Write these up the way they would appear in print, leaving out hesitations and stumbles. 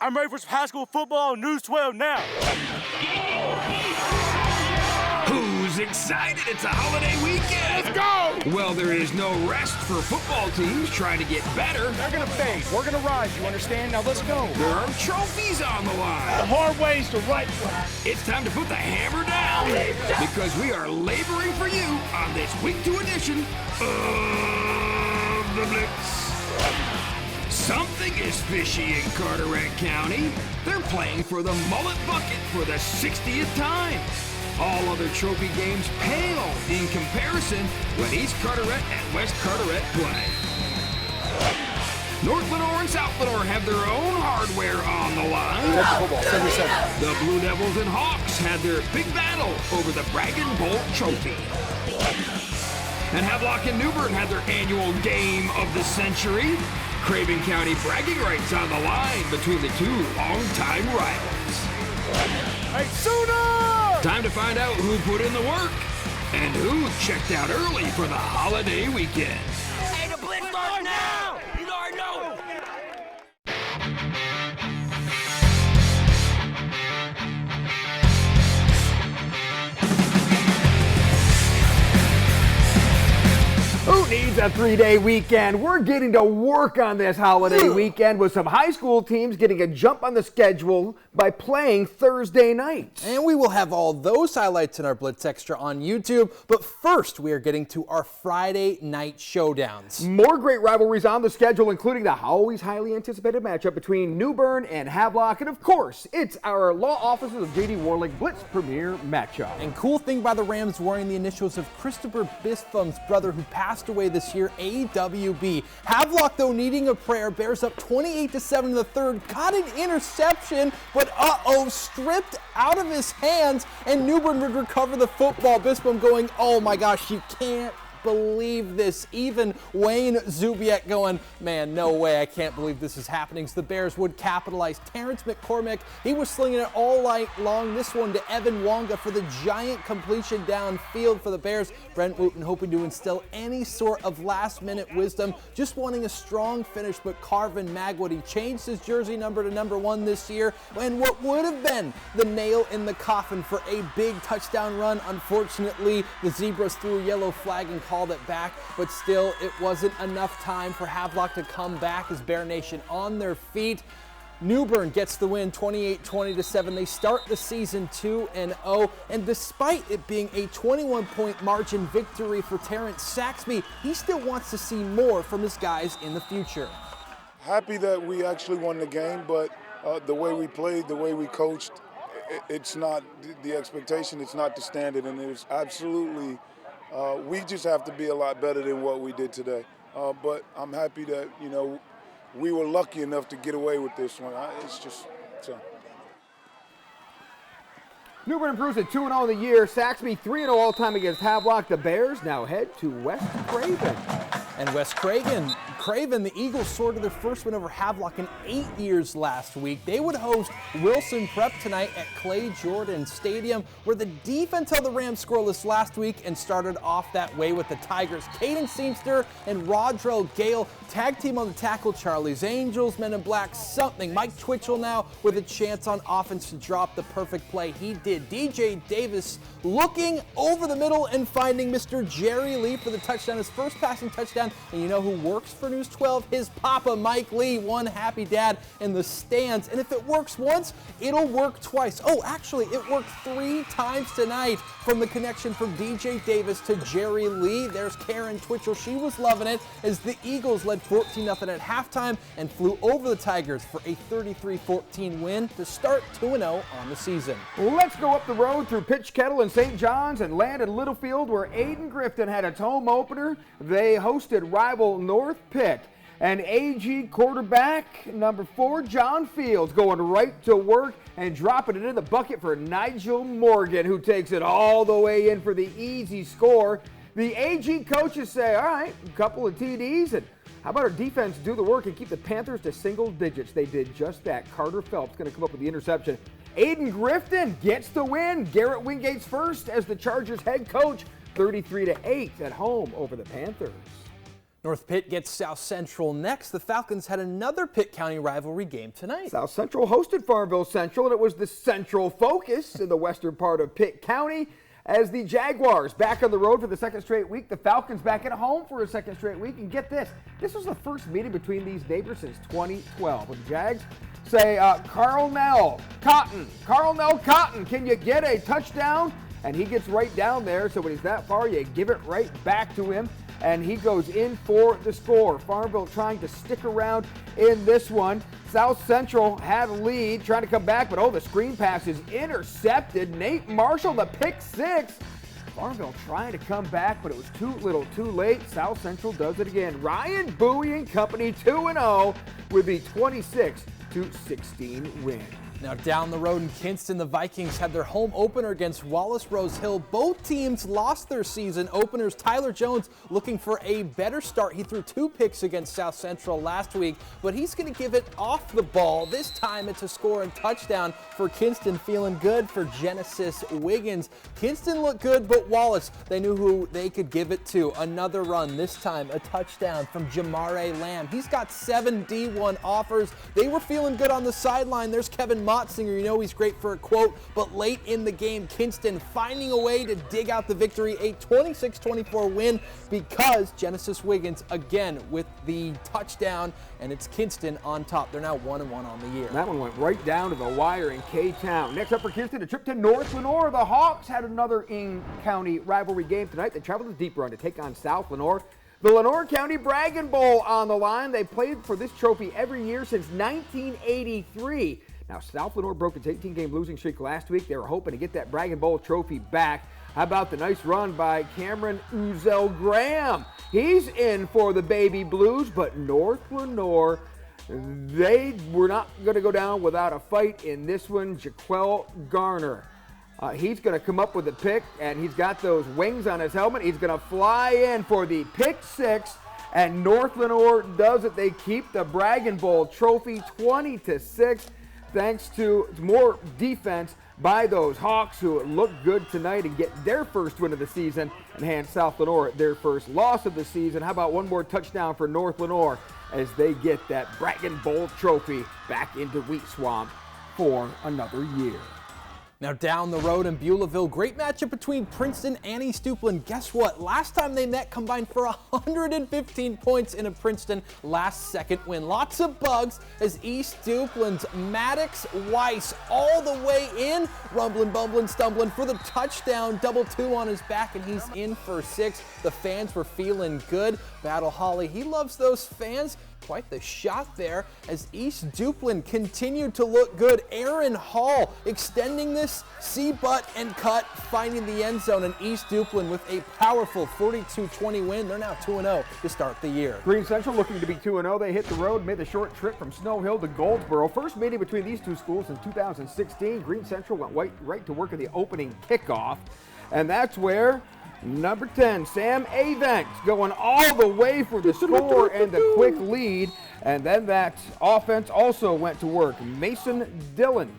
I'm ready for some high school football on News 12 now. Who's excited? It's a holiday weekend. Let's go! Well, there is no rest for football teams trying to get better. They're going to fade. We're going to rise, you understand? Now let's go. There are trophies on the line. The hard way is the right way. It's time to put the hammer down because we are laboring for you on this week 2 edition of the Blitz. Something is fishy in Carteret County. They're playing for the mullet bucket for the 60th time. All other trophy games pale in comparison when East Carteret and West Carteret play. North Lenoir and South Lenoir have their own hardware on the line. The Blue Devils and Hawks had their big battle over the Braggin' Bolt Trophy. And Havelock and Newbern had their annual game of the century. Craven County bragging rights on the line between the two longtime rivals. Hey, Sooner! Time to find out who put in the work and who checked out early for the holiday weekend. Hey, the Blitz starts now! You already know it! Who needs a 3-day weekend? We're getting to work on this holiday weekend with some high school teams getting a jump on the schedule by playing Thursday nights. And we will have all those highlights in our Blitz Extra on YouTube. But first, we are getting to our Friday night showdowns. More great rivalries on the schedule, including the always highly anticipated matchup between Newbern and Havelock. And of course, it's our law offices of J.D. Warlick Blitz Premier matchup. And cool thing by the Rams wearing the initials of Christopher Bisphum's brother who passed away this year, AWB. Havelock, though, needing a prayer, bears up 28-7 in the third, got an interception, but stripped out of his hands, and Newbern would recover the football. Bisphum going, oh my gosh, you can't believe this. Even Wayne Zubiak going, man, no way, I can't believe this is happening. So the Bears would capitalize. Terrence McCormick, he was slinging it all night long. This one to Evan Wonga for the giant completion downfield for the Bears. Brent Wooten hoping to instill any sort of last-minute wisdom, just wanting a strong finish, but Carvin Magwood, he changed his jersey number to number 1 this year, and what would have been the nail in the coffin for a big touchdown run. Unfortunately, the Zebras threw a yellow flag and called it back, but still it wasn't enough time for Havelock to come back as Bear Nation on their feet. Newbern gets the win 28-20-7. They start the season 2-0, and despite it being a 21-point margin victory for Terrence Saxby, he still wants to see more from his guys in the future. Happy that we actually won the game, but the way we played, the way we coached, it's not the expectation, it's not the standard, and it's absolutely we just have to be a lot better than what we did today. But I'm happy that, we were lucky enough to get away with this one. It's just so. Newbern improves at 2-0 in the year. Saxby 3-0 all-time against Havelock. The Bears now head to West Craven. And West Craven, the Eagles sorted their first win over Havelock in 8 years last week. They would host Wilson Prep tonight at Clay Jordan Stadium, where the defense held the Rams scoreless last week and started off that way with the Tigers. Caden Seamster and Rodrell Gale tag team on the tackle. Charlie's Angels, Men in Black, something. Mike Twitchell now with a chance on offense to drop the perfect play. He did. DJ Davis looking over the middle and finding Mr. Jerry Lee for the touchdown, his first passing touchdown. And you know who works for News 12? His papa, Mike Lee, one happy dad in the stands. And if it works once, it'll work twice. Oh, actually, it worked 3 times tonight from the connection from DJ Davis to Jerry Lee. There's Karen Twitchell. She was loving it as the Eagles led 14-0 at halftime and flew over the Tigers for a 33-14 win to start 2-0 on the season. Let's go up the road through Pitch Kettle and St. John's and land in Littlefield, where Aiden Grifton had its home opener. They hosted rival North Pitt. And AG quarterback number 4, John Fields, going right to work and dropping it in the bucket for Nigel Morgan, who takes it all the way in for the easy score. The AG coaches say, all right, a couple of TDs, and how about our defense do the work and keep the Panthers to single digits? They did just that. Carter Phelps going to come up with the interception. Aiden Grifton gets the win. Garrett Wingate's first as the Chargers head coach, 33-8 at home over the Panthers. North Pitt gets South Central next. The Falcons had another Pitt County rivalry game tonight. South Central hosted Farmville Central, and it was the central focus in the western part of Pitt County as the Jaguars back on the road for the second straight week. The Falcons back at home for a second straight week. And get this was the first meeting between these neighbors since 2012. When the Jags say, Carl Cotton, can you get a touchdown? And he gets right down there, so when he's that far, you give it right back to him. And he goes in for the score. Farmville trying to stick around in this one. South Central had a lead, trying to come back, but the screen pass is intercepted. Nate Marshall, the pick six. Farmville trying to come back, but it was too little, too late. South Central does it again. Ryan Bowie and company 2-0 with the 26-16 win. Now down the road in Kinston, the Vikings had their home opener against Wallace Rose Hill. Both teams lost their season openers. Tyler Jones looking for a better start. He threw 2 picks against South Central last week, but he's going to give it off the ball. This time it's a score and touchdown for Kinston. Feeling good for Genesis Wiggins. Kinston looked good, but Wallace, they knew who they could give it to. Another run, this time a touchdown from Jamare Lamb. He's got 7 D1 offers. They were feeling good on the sideline. There's Kevin Motzinger, you know he's great for a quote, but late in the game, Kinston finding a way to dig out the victory, a 26-24 win because Genesis Wiggins again with the touchdown, and it's Kinston on top. They're now 1-1 on the year. That one went right down to the wire in K-Town. Next up for Kinston, a trip to North Lenoir. The Hawks had another in-county rivalry game tonight. They traveled to Deep Run to take on South Lenoir. The Lenoir County Bragging Bowl on the line. They played for this trophy every year since 1983. Now, South Lenoir broke its 18-game losing streak last week. They were hoping to get that Bragging Bowl trophy back. How about the nice run by Cameron Uzel Graham? He's in for the Baby Blues, but North Lenoir, they were not going to go down without a fight in this one. Jaquel Garner. He's going to come up with a pick, and he's got those wings on his helmet. He's going to fly in for the pick six, and North Lenoir does it. They keep the Bragging Bowl trophy 20-6. Thanks to more defense by those Hawks who look good tonight and get their first win of the season and hand South Lenoir their first loss of the season. How about one more touchdown for North Lenoir as they get that Bragging Bowl trophy back into Wheat Swamp for another year. Now down the road in Beulahville, great matchup between Princeton and East Duplin. Guess what? Last time they met combined for 115 points in a Princeton last-second win. Lots of bugs as East Duplin's Maddox Weiss all the way in, rumbling, bumbling, stumbling for the touchdown, double 2 on his back, and he's in for 6. The fans were feeling good. Battle Holly, he loves those fans. Quite the shot there as East Duplin continued to look good. Aaron Hall extending this C-butt and cut, finding the end zone, and East Duplin with a powerful 42-20 win. They're now 2-0 to start the year. Green Central looking to be 2-0. They hit the road, made the short trip from Snow Hill to Goldsboro. First meeting between these two schools in 2016. Green Central went right to work in the opening kickoff, and that's where number 10, Sam Avent, going all the way for the score and the quick lead. And then that offense also went to work. Mason Dillon,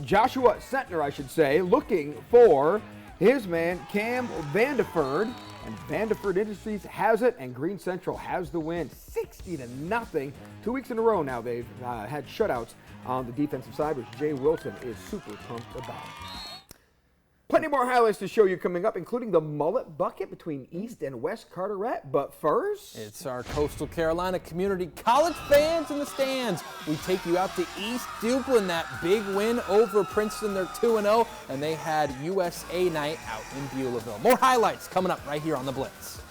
Joshua Sentner, I should say, looking for his man, Cam Vandeford. And Vandeford Industries has it, and Green Central has the win, 60-0. 2 weeks in a row now they've had shutouts on the defensive side, which Jay Wilson is super pumped about. Plenty more highlights to show you coming up, including the mullet bucket between East and West Carteret. But first, it's our Coastal Carolina Community College fans in the stands. We take you out to East Duplin, that big win over Princeton. They're 2-0, and they had USA night out in Beulahville. More highlights coming up right here on the Blitz.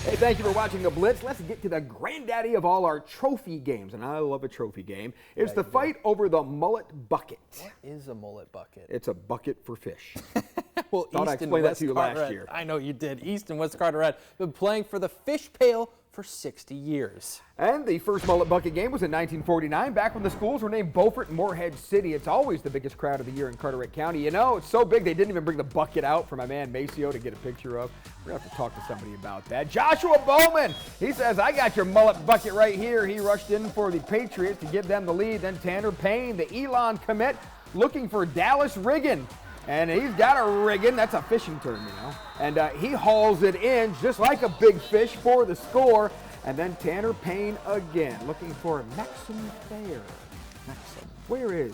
Hey, thank you for watching the Blitz. Let's get to the granddaddy of all our trophy games, and I love a trophy game. It's the fight over the mullet bucket. What is a mullet bucket? It's a bucket for fish. Well, Thought I explained that to you last year. I know you did. East and West Carteret been playing for the fish pail for 60 years. And the first mullet bucket game was in 1949, back when the schools were named Beaufort and Morehead City. It's always the biggest crowd of the year in Carteret County. You know, it's so big they didn't even bring the bucket out for my man Maceo to get a picture of. We're going to have to talk to somebody about that. Joshua Bowman, he says, I got your mullet bucket right here. He rushed in for the Patriots to give them the lead. Then Tanner Payne, the Elon commit, looking for Dallas Riggin. And he's got a riggin, that's a fishing term, you know. And he hauls it in just like a big fish for the score. And then Tanner Payne again, looking for Maxim Thayer. Maxim, where is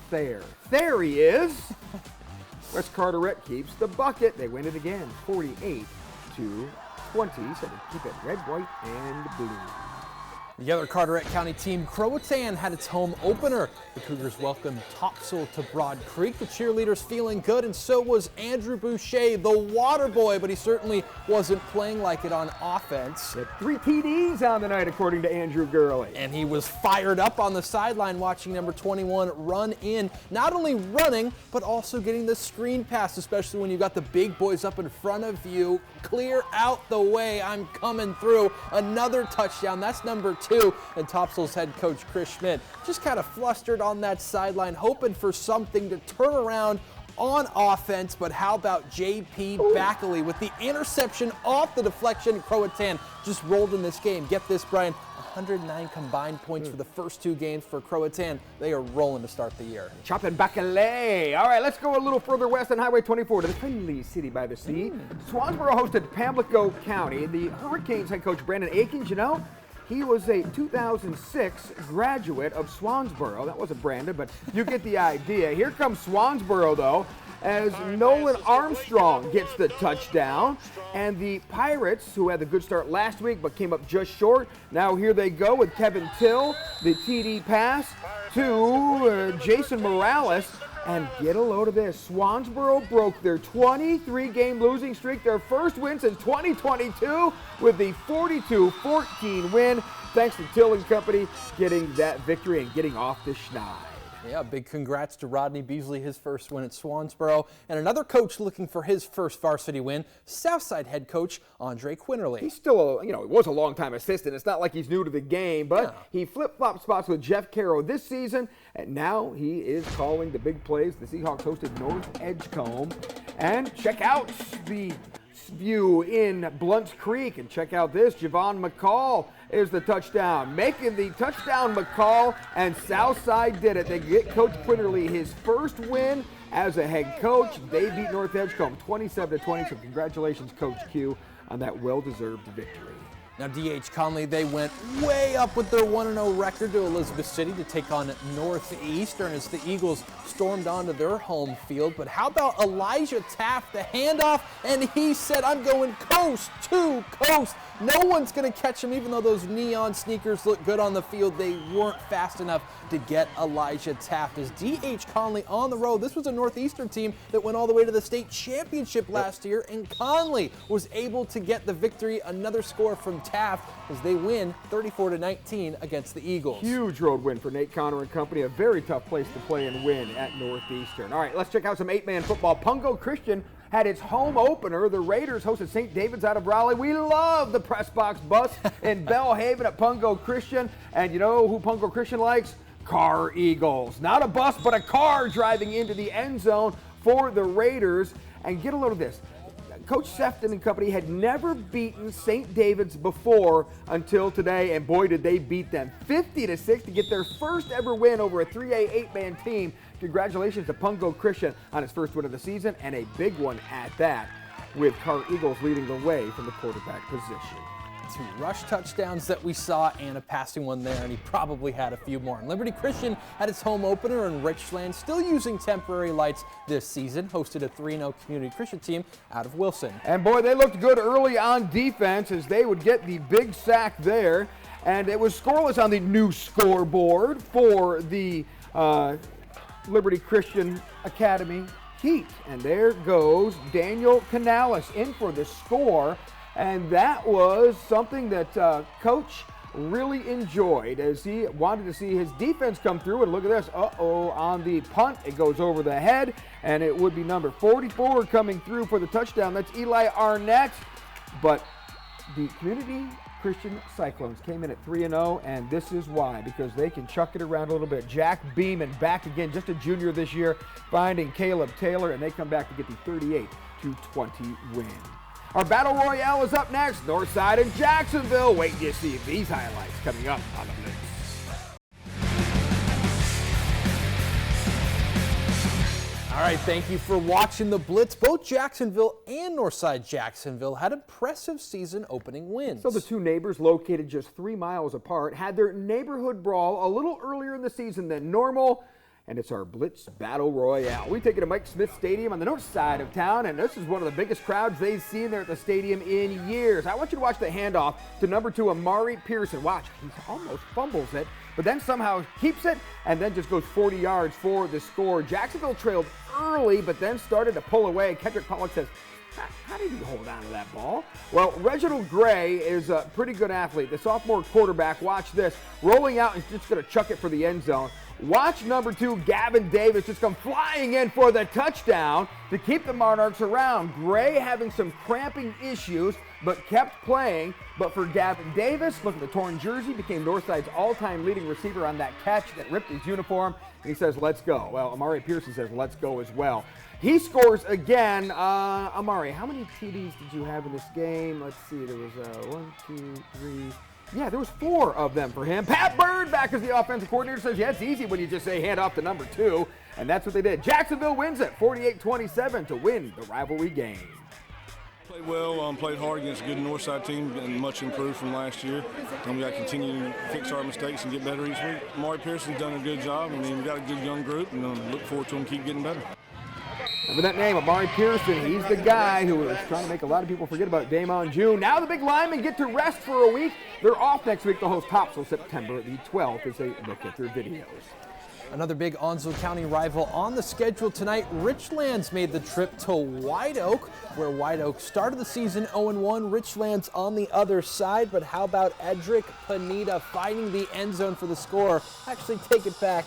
Thayer? There he is. West Carteret keeps the bucket. They win it again, 48-20. So they keep it red, white, and blue. The other Carteret County team, Croatan, had its home opener. The Cougars welcomed Topsail to Broad Creek. The cheerleaders feeling good, and so was Andrew Boucher, the water boy, but he certainly wasn't playing like it on offense. He had 3 TDs on the night, according to Andrew Gurley. And he was fired up on the sideline watching number 21 run in, not only running, but also getting the screen pass, especially when you got the big boys up in front of you. Clear out the way, I'm coming through. Another touchdown, that's number 2. And Topsail's head coach Chris Schmidt just kind of flustered on that sideline, hoping for something to turn around on offense. But how about J.P. Backley with the interception off the deflection? Croatan just rolled in this game. Get this, Brian, 109 combined points for the first 2 games for Croatan. They are rolling to start the year. Chopping Backley. All right, let's go a little further west on Highway 24 to the friendly city by the sea. Swansboro hosted Pamlico County. The Hurricanes head coach Brandon Akins, you know, he was a 2006 graduate of Swansboro. That wasn't Brandon, but you get the idea. Here comes Swansboro, though, as Nolan Armstrong gets the touchdown. And the Pirates, who had a good start last week but came up just short, now here they go with Kevin Till, the TD pass to Jason Morales. And get a load of this. Swansboro broke their 23-game losing streak, their first win since 2022 with the 42-14 win. Thanks to Till and company getting that victory and getting off the schneid. Yeah, big congrats to Rodney Beasley, his first win at Swansboro. And another coach looking for his first varsity win, Southside head coach Andre Quinterly. He's still, he was a long-time assistant. It's not like he's new to the game, but he flip-flopped spots with Jeff Caro this season, and now he is calling the big plays. The Seahawks hosted North Edgecombe. And check out the view in Blunt's Creek, and check out this. Javon McCall is the touchdown. Making the touchdown, McCall, and Southside did it. They get Coach Quinterly his first win as a head coach. They beat North Edgecombe 27-20, so congratulations, Coach Q, on that well-deserved victory. Now, D.H. Conley, they went way up with their 1-0 record to Elizabeth City to take on Northeastern as the Eagles stormed onto their home field. But how about Elijah Taft, the handoff, and he said, I'm going coast to coast. No one's going to catch him, even though those neon sneakers look good on the field. They weren't fast enough to get Elijah Taft. As D.H. Conley on the road, this was a Northeastern team that went all the way to the state championship last year, and Conley was able to get the victory. Another score from Taft as they win 34-19 against the Eagles. Huge road win for Nate Connor and company. A very tough place to play and win at Northeastern. All right, let's check out some 8-man football. Pungo Christian had its home opener. The Raiders hosted St. David's out of Raleigh. We love the press box bus in Bellhaven at Pungo Christian. And you know who Pungo Christian likes? Car Eagles. Not a bus, but a car driving into the end zone for the Raiders. And get a load of this. Coach Sefton and company had never beaten St. David's before until today, and boy, did they beat them 50-6 to get their first ever win over a 3A 8-man team. Congratulations to Pungo Christian on his first win of the season, and a big one at that, with Car Eagles leading the way from the quarterback position. 2 rush touchdowns that we saw and a passing one there, and he probably had a few more. And Liberty Christian had its home opener in Richland, still using temporary lights this season, hosted a 3-0 community Christian team out of Wilson. And boy, they looked good early on defense as they would get the big sack there. And it was scoreless on the new scoreboard for the Liberty Christian Academy Heat. And there goes Daniel Canales in for the score. And that was something that Coach really enjoyed as he wanted to see his defense come through. And look at this. On the punt, it goes over the head. And it would be number 44 coming through for the touchdown. That's Eli Arnett. But the community Christian Cyclones came in at 3-0, and this is why, because they can chuck it around a little bit. Jack Beeman back again, just a junior this year, finding Caleb Taylor, and they come back to get the 38-20 win. Our Battle Royale is up next, Northside and Jacksonville. Wait till you see these highlights coming up on the Blitz. All right, thank you for watching the Blitz. Both Jacksonville and Northside Jacksonville had impressive season opening wins. So the two neighbors, located just 3 miles apart, had their neighborhood brawl a little earlier in the season than normal, and it's our Blitz Battle Royale. We take it to Mike Smith Stadium on the north side of town, and this is one of the biggest crowds they've seen there at the stadium in years. I want you to watch the handoff to number 2, Amari Pearson. Watch, he almost fumbles it, but then somehow keeps it and then just goes 40 yards for the score. Jacksonville trailed early, but then started to pull away. Kendrick Pollock says, how did he hold on to that ball? Well, Reginald Gray is a pretty good athlete. The sophomore quarterback, watch this, rolling out and just going to chuck it for the end zone. Watch number 2, Gavin Davis, just come flying in for the touchdown to keep the Monarchs around. Gray having some cramping issues, but kept playing. But for Gavin Davis, look at the torn jersey, became Northside's all-time leading receiver on that catch that ripped his uniform. And he says, let's go. Well, Amari Pearson says, let's go as well. He scores again. Amari, how many TDs did you have in this game? Let's see, there was 1, 2, 3. Yeah, there was 4 of them for him. Pat Bird back as the offensive coordinator says, yeah, it's easy when you just say hand off to number 2. And that's what they did. Jacksonville wins it 48-27 to win the rivalry game. Played well, played hard against a good Northside team and much improved from last year. And we got to continue to fix our mistakes and get better each week. Amari Pearson's done a good job. I mean, we got a good young group and look forward to them keep getting better. Remember that name, Amari Pearson. He's the guy who was trying to make a lot of people forget about Damon June. Now the big linemen get to rest for a week. They're off next week to host Topsail September the 12th as they look at their videos. Another big Onslow County rival on the schedule tonight. Richlands made the trip to White Oak, where White Oak started the season 0-1. Richlands on the other side, but how about Edric Panetta finding the end zone for the score? Actually, take it back.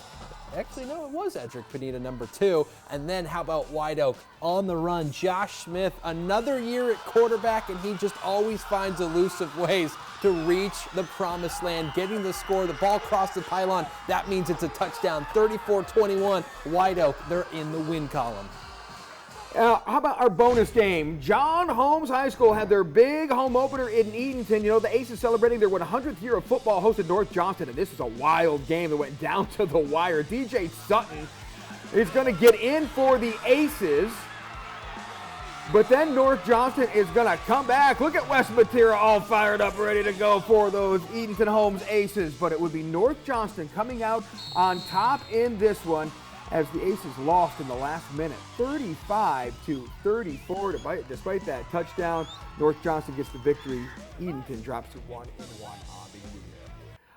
Actually, no, it was Edric Panetta, number 2. And then how about White Oak on the run? Josh Smith, another year at quarterback, and he just always finds elusive ways to reach the promised land, getting the score. The ball crossed the pylon. That means it's a touchdown. 34-21. White Oak, they're in the win column. How about our bonus game? John Holmes High School had their big home opener in Edenton. You know, the Aces celebrating their 100th year of football, hosted North Johnston, and this is a wild game that went down to the wire. DJ Sutton is going to get in for the Aces, but then North Johnston is going to come back. Look at West Matera all fired up, ready to go for those Edenton Holmes Aces, but it would be North Johnston coming out on top in this one, as the Aces lost in the last minute, 35-34. Despite that touchdown, North Johnston gets the victory. Edenton drops to 1-1 on the year.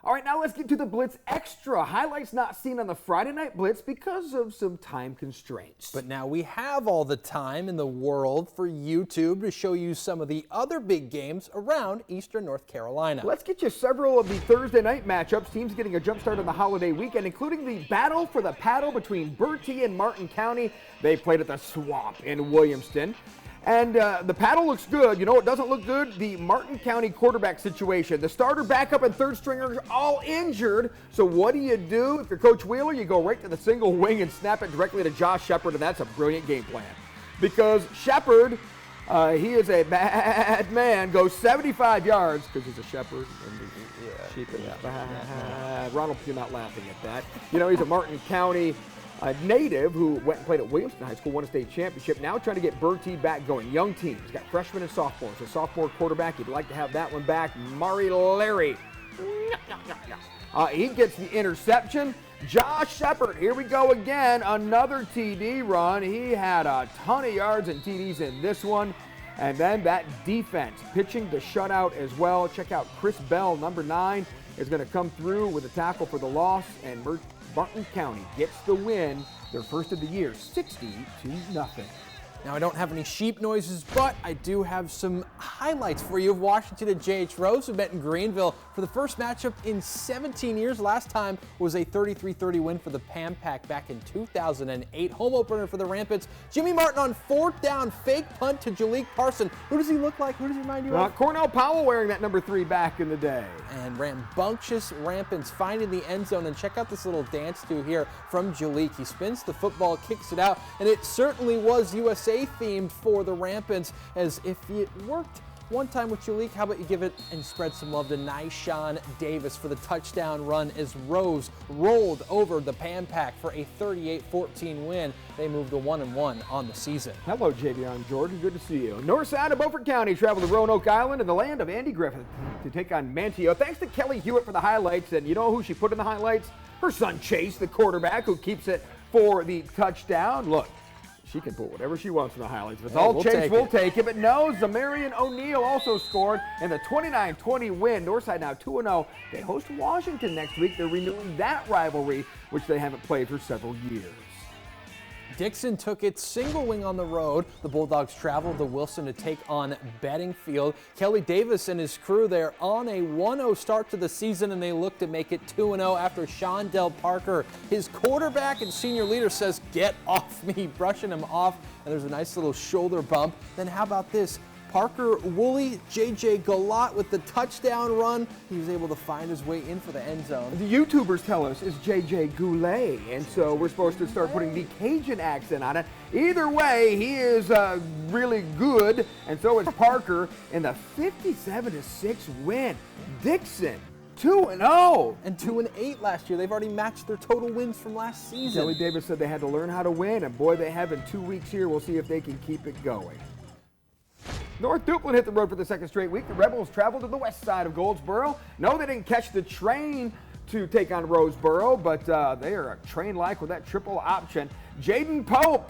All right, now let's get to the Blitz Extra. Highlights not seen on the Friday Night Blitz because of some time constraints. But now we have all the time in the world for YouTube to show you some of the other big games around Eastern North Carolina. Let's get you several of the Thursday night matchups. Teams getting a jump start on the holiday weekend, including the battle for the paddle between Bertie and Martin County. They played at the Swamp in Williamston. And the paddle looks good. You know what doesn't look good? The Martin County quarterback situation. The starter, backup, and third stringers all injured. So what do? If you're Coach Wheeler, you go right to the single wing and snap it directly to Josh Shepard, and that's a brilliant game plan. Because Shepard, he is a bad man, goes 75 yards, because he's a shepherd. Ronald, you're not laughing at that. You know, he's a Martin County native who went and played at Williamston High School, won a state championship, now trying to get Bertie back going. Young team. He's got freshmen and sophomores. A sophomore quarterback, he'd like to have that one back. Murray Larry. He gets the interception. Josh Shepard, here we go again. Another TD run. He had a ton of yards and TDs in this one. And then that defense pitching the shutout as well. Check out Chris Bell, number 9, is going to come through with a tackle for the loss, and Martin County gets the win, their first of the year, 60-0. Now, I don't have any sheep noises, but I do have some highlights for you of Washington and J.H. Rose, who met in Greenville for the first matchup in 17 years. Last time was a 33-30 win for the Pam Pack back in 2008. Home opener for the Rampants. Jimmy Martin on 4th down, fake punt to Jalik Parson. Who does he look like? Who does he remind you of? Cornell Powell wearing that number 3 back in the day. And rambunctious Rampants finding the end zone. And check out this little dance to here from Jalik. He spins the football, kicks it out, and it certainly was USA themed for the Rampants, as if it worked one time with Jalik, how about you give it and spread some love to Nyshawn Davis for the touchdown run as Rose rolled over the Pam Pack for a 38-14 win. They moved to 1-1 on the season. Hello, Javion Jordan. Good to see you. North side of Beaufort County traveled to Roanoke Island in the land of Andy Griffith to take on Manteo. Thanks to Kelly Hewitt for the highlights. And you know who she put in the highlights? Her son Chase, the quarterback, who keeps it for the touchdown. Look, she can put whatever she wants in the highlights. If it's all Chase, we'll take it. But no, Zamarian O'Neal also scored in the 29-20 win. Northside now 2-0. They host Washington next week. They're renewing that rivalry, which they haven't played for several years. Dixon took its single wing on the road. The Bulldogs traveled to Wilson to take on Bedingfield. Kelly Davis and his crew, they're on a 1-0 start to the season, and they look to make it 2-0 after Shondell Parker, his quarterback and senior leader, says, "Get off me," brushing him off, and there's a nice little shoulder bump. Then how about this? Parker Woolley, J.J. Galat with the touchdown run. He was able to find his way in for the end zone. The YouTubers tell us it's J.J. Goulet, and so we're supposed to start putting the Cajun accent on it. Either way, he is really good, and so is Parker in the 57-6 win. Dixon 2-0. And 2-8 last year. They've already matched their total wins from last season. Kelly Davis said they had to learn how to win, and boy, they have in 2 weeks here. We'll see if they can keep it going. North Duplin hit the road for the second straight week. The Rebels traveled to the west side of Goldsboro. No, they didn't catch the train to take on Roseboro, but they are a train-like with that triple option. Jaden Pope,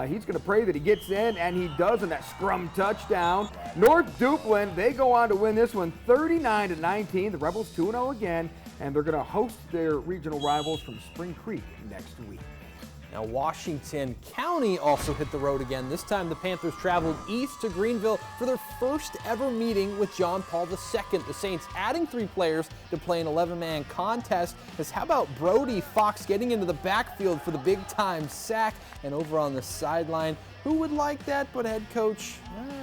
he's going to pray that he gets in, and he does in that scrum touchdown. North Duplin, they go on to win this one 39-19. The Rebels 2-0 again, and they're going to host their regional rivals from Spring Creek next week. Now, Washington County also hit the road again. This time, the Panthers traveled east to Greenville for their first ever meeting with John Paul II. The Saints adding 3 players to play an 11-man contest. How about Brody Fox getting into the backfield for the big-time sack? And over on the sideline, who would like that but head coach?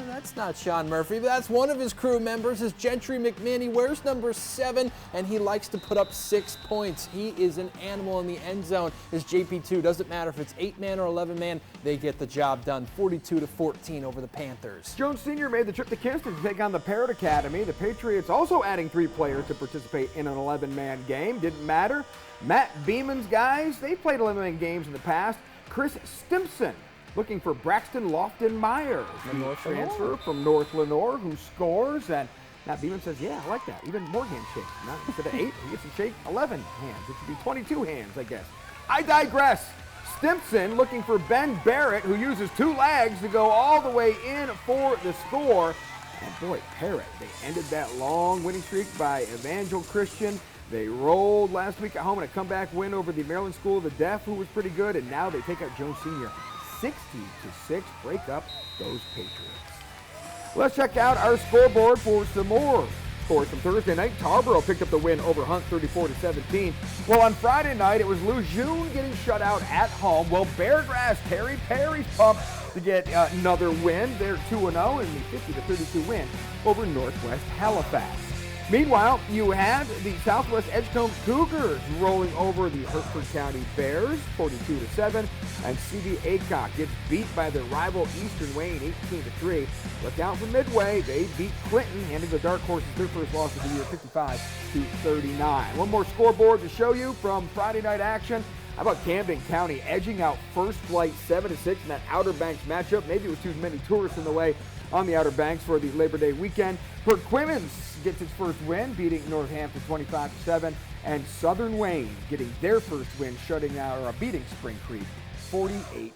That's not Sean Murphy, but that's one of his crew members, is Gentry McMahon. He wears number 7, and he likes to put up 6 points. He is an animal in the end zone. His JP2, doesn't matter if it's 8-man or 11-man, they get the job done. 42-14 over the Panthers. Jones Sr. made the trip to Kinston to take on the Parrott Academy. The Patriots also adding 3 players to participate in an 11-man game. Didn't matter. Matt Beeman's guys, they played 11-man games in the past. Chris Stimpson looking for Braxton Lofton-Myers, the transfer from North Lenoir, who scores. And Matt Beeman says, yeah, I like that. Even more handshakes. Not instead of 8, he gets to shake 11 hands. It should be 22 hands, I guess. I digress. Stimpson looking for Ben Barrett, who uses 2 legs to go all the way in for the score. And boy, Parrott, they ended that long winning streak by Evangel Christian. They rolled last week at home in a comeback win over the Maryland School of the Deaf, who was pretty good, and now they take out Jones Sr. 60-6, break up those Patriots. Let's check out our scoreboard for some more scores from Thursday night. Tarboro picked up the win over Hunt 34-17. Well, on Friday night, it was Lejeune getting shut out at home. Well, Beargrass, Terry Perry's pumped to get another win. They're 2-0 in the 50-32 win over Northwest Halifax. Meanwhile, you had the Southwest Edgecombe Cougars rolling over the Hertford County Bears 42-7, and CB Aycock gets beat by their rival Eastern Wayne 18-3. Look out for Midway. They beat Clinton, handing the Dark Horses their first loss of the year 55-39. One more scoreboard to show you from Friday night action. How about Camden County edging out First Flight 7-6 in that Outer Banks matchup? Maybe with too many tourists in the way on the Outer Banks for the Labor Day weekend. Perquimans gets its first win, beating Northampton 25-7, and Southern Wayne getting their first win, beating Spring Creek 48-8.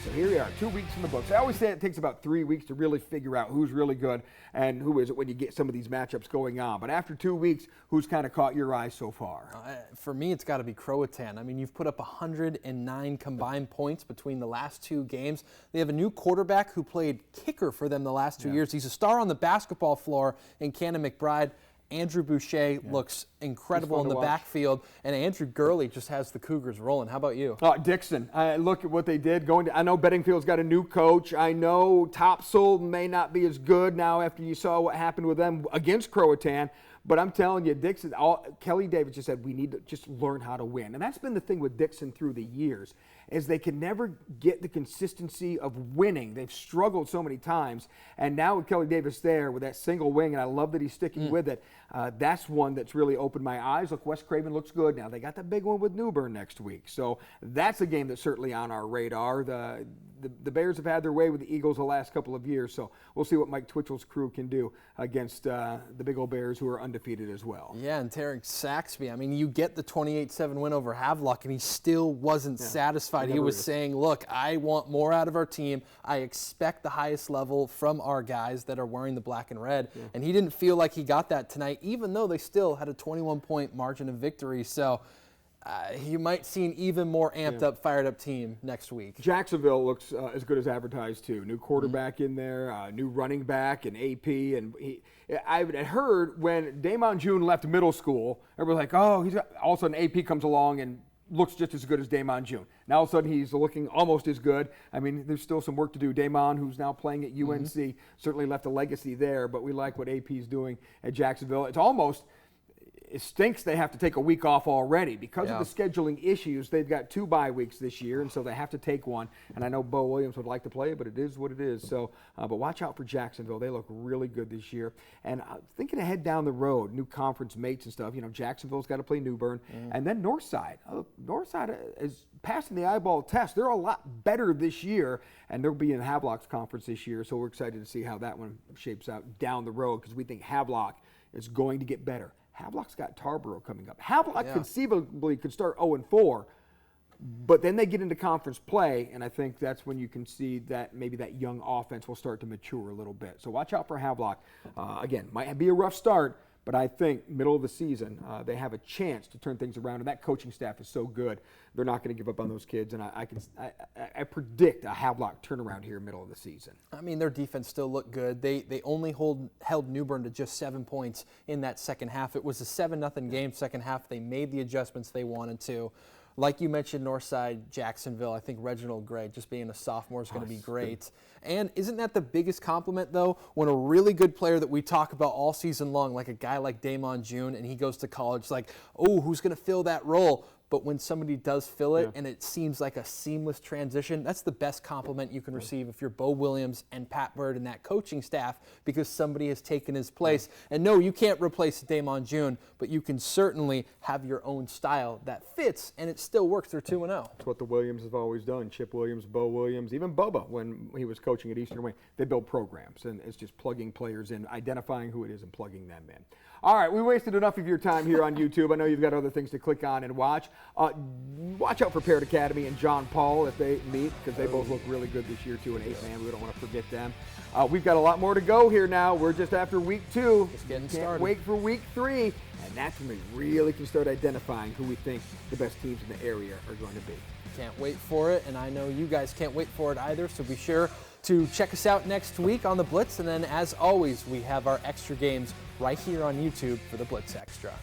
So here we are, 2 weeks in the books. I always say it takes about 3 weeks to really figure out who's really good and who isn't when you get some of these matchups going on. But after 2 weeks, who's kind of caught your eye so far? For me, it's got to be Croatan. I mean, you've put up 109 combined points between the last 2 games. They have a new quarterback who played kicker for them the last 2 years. He's a star on the basketball floor in Cannon McBride. Andrew Boucher looks incredible in the backfield, and Andrew Gurley just has the Cougars rolling. How about you? Dixon, look at what they did. I know Bedingfield's got a new coach. I know Topsail may not be as good now after you saw what happened with them against Croatan. But I'm telling you, Dixon, Kelly Davis just said we need to just learn how to win. And that's been the thing with Dixon through the years, is they can never get the consistency of winning. They've struggled so many times. And now with Kelly Davis there with that single wing, and I love that he's sticking with it, that's one that's really opened my eyes. Look, West Craven looks good now. They got that big one with New Bern next week. So that's a game that's certainly on our radar. The Bears have had their way with the Eagles the last couple of years, so we'll see what Mike Twitchell's crew can do against the Big Old Bears, who are undefeated as well. Yeah, and Tarek Saxby, I mean, you get the 28-7 win over Havelock, and he still wasn't satisfied. He was saying, look, I want more out of our team. I expect the highest level from our guys that are wearing the black and red, and he didn't feel like he got that tonight, even though they still had a 21-point margin of victory. So you might see an even more amped up, fired up team next week. Jacksonville looks as good as advertised too. New quarterback in there, new running back, and AP. And I had heard when Damon June left middle school, everybody was like, oh, all of a sudden AP comes along and looks just as good as Damon June. Now all of a sudden he's looking almost as good. I mean, there's still some work to do. Damon, who's now playing at UNC, certainly left a legacy there, but we like what AP's doing at Jacksonville. It stinks they have to take a week off already because of the scheduling issues. They've got 2 bye weeks this year, and so they have to take one. And I know Bo Williams would like to play, but it is what it is. So, but watch out for Jacksonville. They look really good this year. And thinking ahead down the road, new conference mates and stuff. You know, Jacksonville's got to play New Bern, and then Northside. Northside is passing the eyeball test. They're a lot better this year, and they'll be in Havelock's conference this year. So we're excited to see how that one shapes out down the road, because we think Havelock is going to get better. Havelock's got Tarboro coming up. Havelock conceivably could start 0-4, but then they get into conference play, and I think that's when you can see that maybe that young offense will start to mature a little bit. So watch out for Havelock. Again, might be a rough start, but I think middle of the season they have a chance to turn things around, and that coaching staff is so good. They're not going to give up on those kids, and I predict a Havelock turnaround here middle of the season. I mean, their defense still looked good. They only held New Bern to just 7 points in that second half. It was a 7-0 game second half. They made the adjustments they wanted to. Like you mentioned, Northside, Jacksonville, I think Reginald Gray, just being a sophomore, is going to be great. And isn't that the biggest compliment, though, when a really good player that we talk about all season long, like a guy like Damon June, and he goes to college, like, oh, who's going to fill that role? But when somebody does fill it and it seems like a seamless transition, that's the best compliment you can receive if you're Bo Williams and Pat Bird and that coaching staff, because somebody has taken his place. And no, you can't replace Damon June, but you can certainly have your own style that fits, and it still works. They're 2-0. That's what the Williams have always done. Chip Williams, Bo Williams, even Bubba when he was coaching at Eastern Wayne. They build programs, and it's just plugging players in, identifying who it is and plugging them in. All right, we wasted enough of your time here on YouTube. I know you've got other things to click on and watch. Watch out for Parrott Academy and John Paul if they meet, because they both look really good this year too, an 8-man. We don't want to forget them. We've got a lot more to go here now. We're just after week 2. Just getting Can't started. wait for week 3, and that's when we really can start identifying who we think the best teams in the area are going to be. Can't wait for it, and I know you guys can't wait for it either, so be sure to check us out next week on the Blitz, and then as always, we have our extra games right here on YouTube for the Blitz Extra.